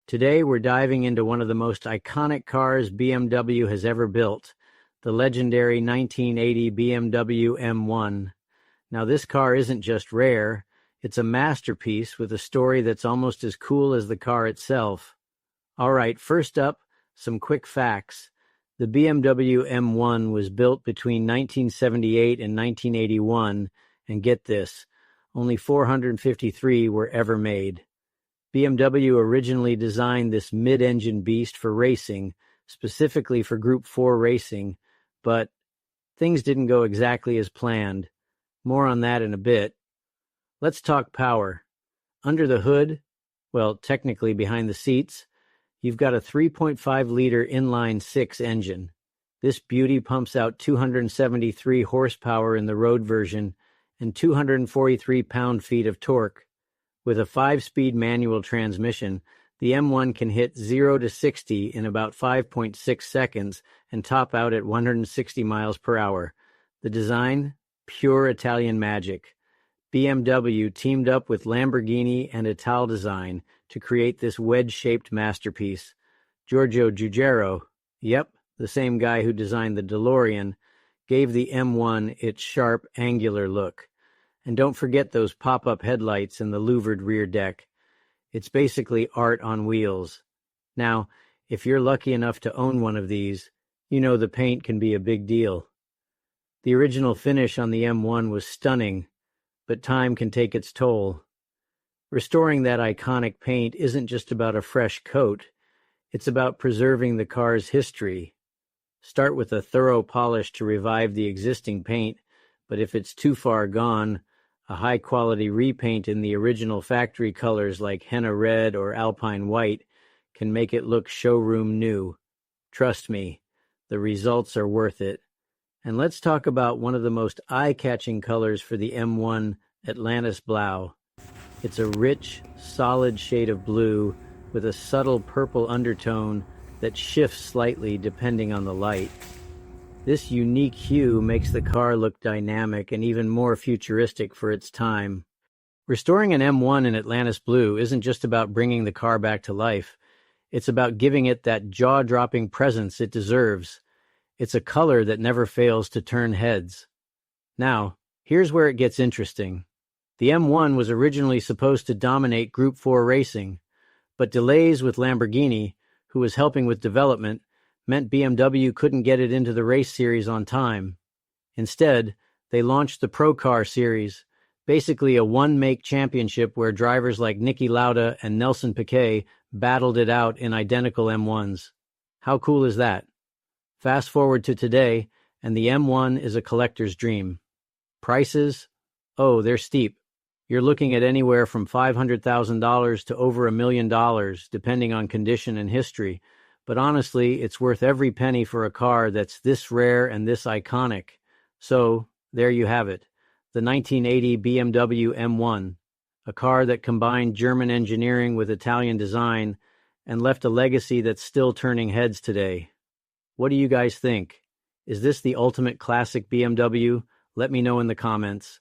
Today we're diving into one of the most iconic cars BMW has ever built, the legendary 1980 BMW M1. Now this car isn't just rare, it's a masterpiece with a story that's almost as cool as the car itself. Alright, first up, some quick facts. The BMW M1 was built between 1978 and 1981, and get this, only 453 were ever made. BMW originally designed this mid-engine beast for racing, specifically for Group 4 racing, but things didn't go exactly as planned. More on that in a bit. Let's talk power. Under the hood, well, technically behind the seats, you've got a 3.5-liter inline-six engine. This beauty pumps out 273 horsepower in the road version and 243 pound-feet of torque. With a 5-speed manual transmission, the M1 can hit 0 to 60 in about 5.6 seconds and top out at 160 miles per hour. The design? Pure Italian magic. BMW teamed up with Lamborghini and Italdesign to create this wedge-shaped masterpiece. Giorgio Giugiaro, yep, the same guy who designed the DeLorean, gave the M1 its sharp, angular look. And don't forget those pop-up headlights and the louvered rear deck. It's basically art on wheels. Now, if you're lucky enough to own one of these, you know the paint can be a big deal. The original finish on the M1 was stunning, but time can take its toll. Restoring that iconic paint isn't just about a fresh coat, it's about preserving the car's history. Start with a thorough polish to revive the existing paint, but if it's too far gone, a high-quality repaint in the original factory colors like henna red or alpine white can make it look showroom new. Trust me, the results are worth it. And let's talk about one of the most eye-catching colors for the M1, Atlantis Blau. It's a rich, solid shade of blue with a subtle purple undertone that shifts slightly depending on the light. This unique hue makes the car look dynamic and even more futuristic for its time. Restoring an M1 in Atlantis Blue isn't just about bringing the car back to life. It's about giving it that jaw-dropping presence it deserves. It's a color that never fails to turn heads. Now, here's where it gets interesting. The M1 was originally supposed to dominate Group 4 racing, but delays with Lamborghini, who was helping with development, meant BMW couldn't get it into the race series on time. Instead, they launched the Procar series, basically a one-make championship where drivers like Niki Lauda and Nelson Piquet battled it out in identical M1s. How cool is that? Fast forward to today, and the M1 is a collector's dream. Prices? Oh, they're steep. You're looking at anywhere from $500,000 to over $1 million, depending on condition and history. But honestly, it's worth every penny for a car that's this rare and this iconic. So, there you have it, the 1980 BMW M1, a car that combined German engineering with Italian design and left a legacy that's still turning heads today. What do you guys think? Is this the ultimate classic BMW? Let me know in the comments.